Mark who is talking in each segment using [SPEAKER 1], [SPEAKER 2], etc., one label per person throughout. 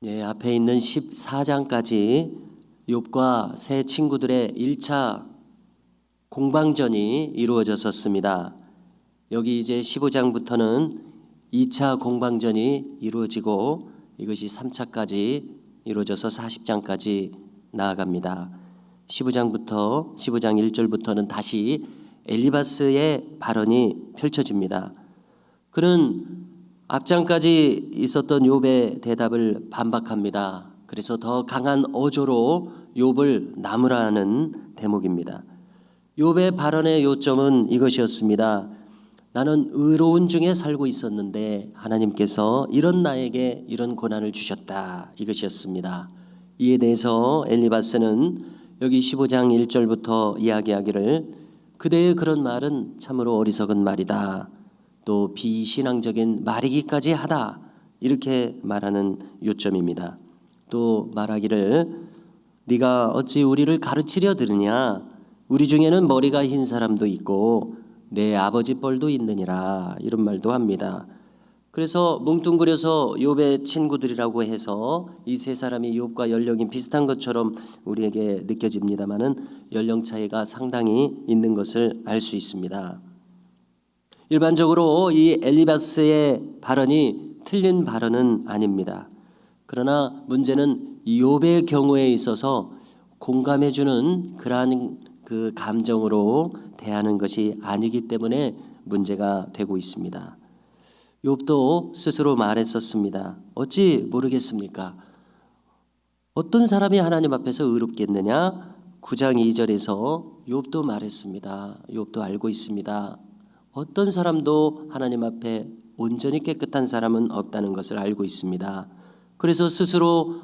[SPEAKER 1] 예, 앞에 있는 14장까지 욥과 세 친구들의 1차 공방전이 이루어졌었습니다. 여기 이제 15장부터는 2차 공방전이 이루어지고 이것이 3차까지 이루어져서 40장까지 나아갑니다. 15장 1절부터는 다시 엘리바스의 발언이 펼쳐집니다. 그는 앞장까지 있었던 욥의 대답을 반박합니다. 그래서 더 강한 어조로 욥을 나무라는 대목입니다. 욥의 발언의 요점은 이것이었습니다. 나는 의로운 중에 살고 있었는데 하나님께서 이런 나에게 이런 고난을 주셨다. 이것이었습니다. 이에 대해서 엘리바스는 여기 15장 1절부터 이야기하기를 그대의 그런 말은 참으로 어리석은 말이다. 또 비신앙적인 말이기까지 하다. 이렇게 말하는 요점입니다. 또 말하기를 네가 어찌 우리를 가르치려 드느냐. 우리 중에는 머리가 흰 사람도 있고 내 아버지 뻘도 있느니라. 이런 말도 합니다. 그래서 뭉뚱그려서 욥의 친구들이라고 해서 이 세 사람이 욥과 연령이 비슷한 것처럼 우리에게 느껴집니다마는 연령 차이가 상당히 있는 것을 알 수 있습니다. 일반적으로 이 엘리바스의 발언이 틀린 발언은 아닙니다. 그러나 문제는 욥의 경우에 있어서 공감해주는 그러한 그 감정으로 대하는 것이 아니기 때문에 문제가 되고 있습니다. 욥도 스스로 말했었습니다. 어찌 모르겠습니까? 어떤 사람이 하나님 앞에서 의롭겠느냐? 9장 2절에서 욥도 말했습니다. 욥도 알고 있습니다. 어떤 사람도 하나님 앞에 온전히 깨끗한 사람은 없다는 것을 알고 있습니다. 그래서 스스로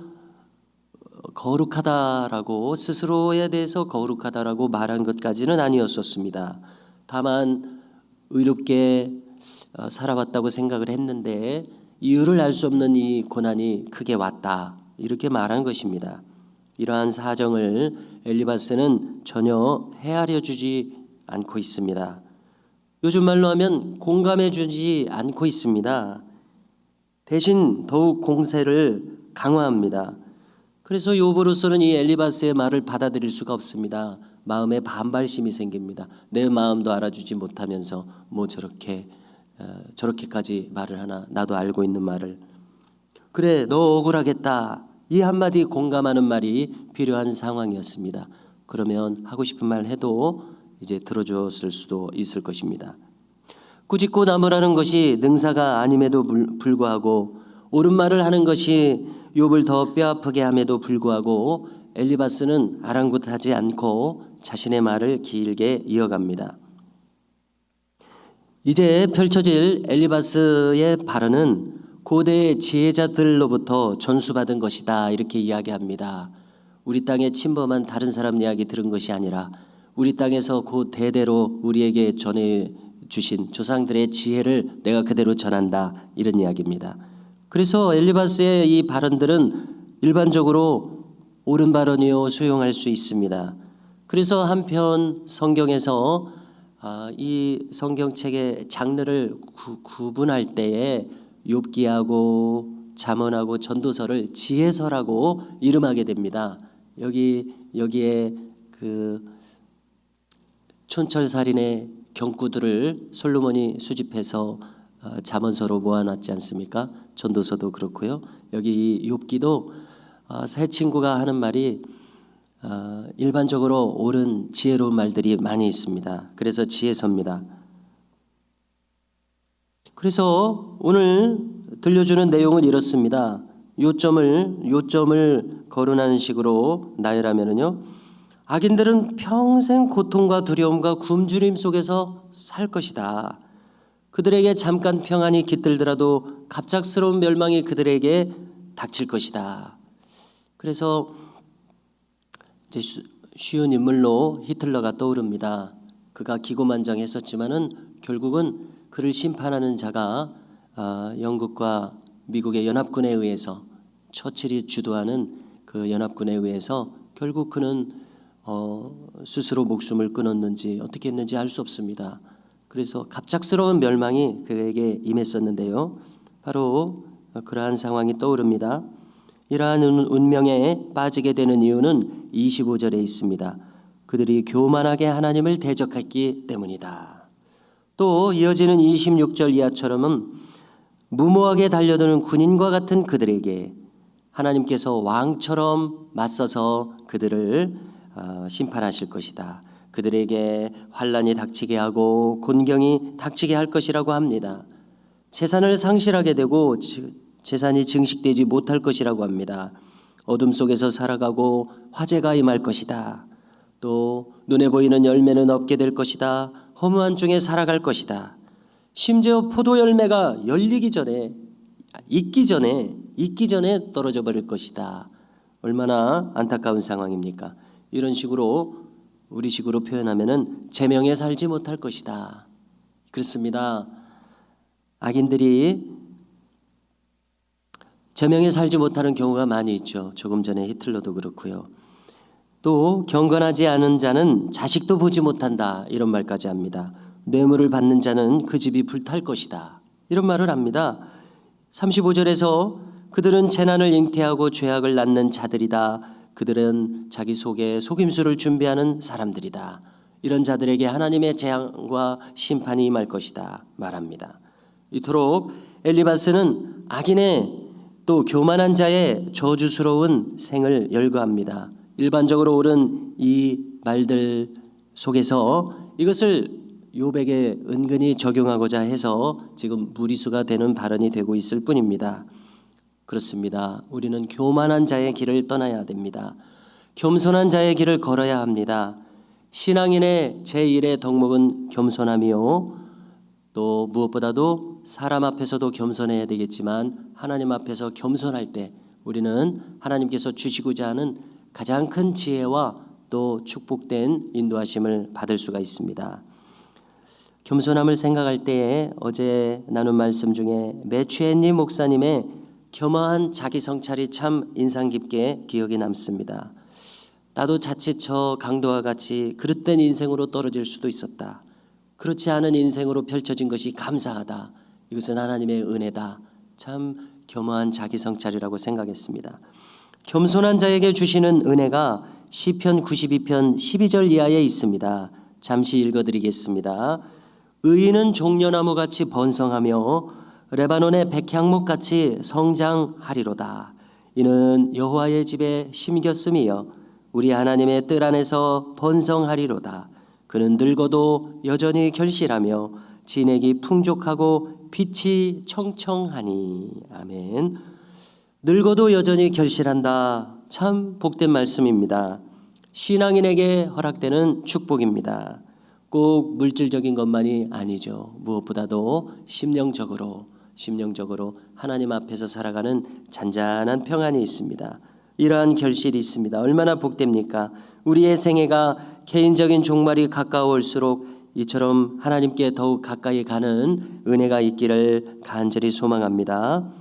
[SPEAKER 1] 거룩하다라고 스스로에 대해서 거룩하다라고 말한 것까지는 아니었었습니다. 다만 의롭게 살아왔다고 생각을 했는데 이유를 알 수 없는 이 고난이 크게 왔다. 이렇게 말한 것입니다. 이러한 사정을 엘리바스는 전혀 헤아려 주지 않고 있습니다. 요즘 말로 하면 공감해 주지 않고 있습니다. 대신 더욱 공세를 강화합니다. 그래서 욥으로서는 이 엘리바스의 말을 받아들일 수가 없습니다. 마음에 반발심이 생깁니다. 내 마음도 알아주지 못하면서 뭐 저렇게까지 말을 하나. 나도 알고 있는 말을. 그래 너 억울하겠다. 이 한마디 공감하는 말이 필요한 상황이었습니다. 그러면 하고 싶은 말 해도 이제 들어줬을 수도 있을 것입니다. 꾸짖고 나무라는 것이 능사가 아님에도 불구하고 옳은 말을 하는 것이 욥을 더 뼈아프게 함에도 불구하고 엘리바스는 아랑곳하지 않고 자신의 말을 길게 이어갑니다. 이제 펼쳐질 엘리바스의 발언은 고대의 지혜자들로부터 전수받은 것이다. 이렇게 이야기합니다. 우리 땅에 침범한 다른 사람 이야기 들은 것이 아니라 우리 땅에서 그 대대로 우리에게 전해주신 조상들의 지혜를 내가 그대로 전한다. 이런 이야기입니다. 그래서 엘리바스의 이 발언들은 일반적으로 옳은 발언이요 수용할 수 있습니다. 그래서 한편 성경에서 이 성경책의 장르를 구분할 때에 욥기하고 잠언하고 전도서를 지혜서라고 이름하게 됩니다. 여기에 그 촌철살인의 경구들을 솔로몬이 수집해서 잠언서로 모아놨지 않습니까? 전도서도 그렇고요. 여기 욥기도 세 친구가 하는 말이 일반적으로 옳은 지혜로운 말들이 많이 있습니다. 그래서 지혜서입니다. 그래서 오늘 들려주는 내용은 이렇습니다. 요점을 거론하는 식으로 나열하면요. 악인들은 평생 고통과 두려움과 굶주림 속에서 살 것이다. 그들에게 잠깐 평안이 깃들더라도 갑작스러운 멸망이 그들에게 닥칠 것이다. 그래서 이제 쉬운 인물로 히틀러가 떠오릅니다. 그가 기고만장했었지만은 결국은 그를 심판하는 자가 영국과 미국의 연합군에 의해서 처칠이 주도하는 그 연합군에 의해서 결국 그는 스스로 목숨을 끊었는지 어떻게 했는지 알 수 없습니다. 그래서 갑작스러운 멸망이 그에게 임했었는데요. 바로 그러한 상황이 떠오릅니다. 이러한 운명에 빠지게 되는 이유는 25절에 있습니다. 그들이 교만하게 하나님을 대적했기 때문이다. 또 이어지는 26절 이하처럼은 무모하게 달려드는 군인과 같은 그들에게 하나님께서 왕처럼 맞서서 그들을 심판하실 것이다. 그들에게 환난이 닥치게 하고 곤경이 닥치게 할 것이라고 합니다. 재산을 상실하게 되고 재산이 증식되지 못할 것이라고 합니다. 어둠 속에서 살아가고 화재가 임할 것이다. 또 눈에 보이는 열매는 없게 될 것이다. 허무한 중에 살아갈 것이다. 심지어 포도 열매가 열리기 전에 익기 전에 떨어져 버릴 것이다. 얼마나 안타까운 상황입니까? 이런 식으로 우리식으로 표현하면은 제명에 살지 못할 것이다. 그렇습니다. 악인들이 제명에 살지 못하는 경우가 많이 있죠. 조금 전에 히틀러도 그렇고요. 또 경건하지 않은 자는 자식도 보지 못한다. 이런 말까지 합니다. 뇌물을 받는 자는 그 집이 불탈 것이다. 이런 말을 합니다. 35절에서 그들은 재난을 잉태하고 죄악을 낳는 자들이다. 그들은 자기 속에 속임수를 준비하는 사람들이다. 이런 자들에게 하나님의 재앙과 심판이 임할 것이다 말합니다. 이토록 엘리바스는 악인의 또 교만한 자의 저주스러운 생을 열거합니다. 일반적으로 옳은 이 말들 속에서 이것을 욥에게 은근히 적용하고자 해서 지금 무리수가 되는 발언이 되고 있을 뿐입니다. 그렇습니다. 우리는 교만한 자의 길을 떠나야 됩니다. 겸손한 자의 길을 걸어야 합니다. 신앙인의 제1의 덕목은 겸손함이요. 또 무엇보다도 사람 앞에서도 겸손해야 되겠지만 하나님 앞에서 겸손할 때 우리는 하나님께서 주시고자 하는 가장 큰 지혜와 또 축복된 인도하심을 받을 수가 있습니다. 겸손함을 생각할 때에 어제 나눈 말씀 중에 매추앤님 목사님의 겸허한 자기 성찰이 참 인상 깊게 기억에 남습니다. 나도 자칫 저 강도와 같이 그릇된 인생으로 떨어질 수도 있었다. 그렇지 않은 인생으로 펼쳐진 것이 감사하다. 이것은 하나님의 은혜다. 참 겸허한 자기 성찰이라고 생각했습니다. 겸손한 자에게 주시는 은혜가 시편 92편 12절 이하에 있습니다. 잠시 읽어드리겠습니다. 의인은 종려나무같이 번성하며 레바논의 백향목같이 성장하리로다. 이는 여호와의 집에 심겼음이여 우리 하나님의 뜰 안에서 번성하리로다. 그는 늙어도 여전히 결실하며 진액이 풍족하고 빛이 청청하니. 아멘. 늙어도 여전히 결실한다. 참 복된 말씀입니다. 신앙인에게 허락되는 축복입니다. 꼭 물질적인 것만이 아니죠. 무엇보다도 심령적으로 하나님 앞에서 살아가는 잔잔한 평안이 있습니다. 이러한 결실이 있습니다. 얼마나 복됩니까? 우리의 생애가 개인적인 종말이 가까울수록 이처럼 하나님께 더욱 가까이 가는 은혜가 있기를 간절히 소망합니다.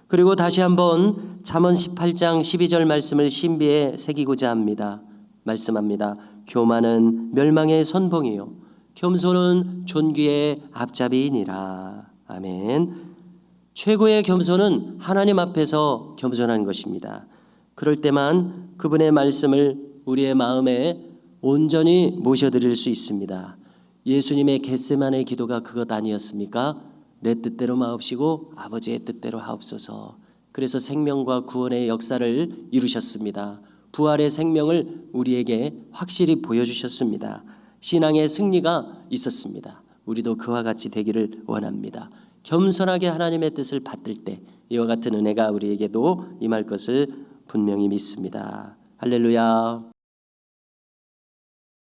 [SPEAKER 1] 그리고 다시 한번 잠언 18장 12절 말씀을 신비에 새기고자 합니다. 말씀합니다. 교만은 멸망의 선봉이요 겸손은 존귀의 앞잡이이니라. 아멘. 최고의 겸손은 하나님 앞에서 겸손한 것입니다. 그럴 때만 그분의 말씀을 우리의 마음에 온전히 모셔드릴 수 있습니다. 예수님의 겟세마네 기도가 그것 아니었습니까? 내 뜻대로 마옵시고 아버지의 뜻대로 하옵소서. 그래서 생명과 구원의 역사를 이루셨습니다. 부활의 생명을 우리에게 확실히 보여주셨습니다. 신앙의 승리가 있었습니다. 우리도 그와 같이 되기를 원합니다. 겸손하게 하나님의 뜻을 받들 때 이와 같은 은혜가 우리에게도 임할 것을 분명히 믿습니다. 할렐루야.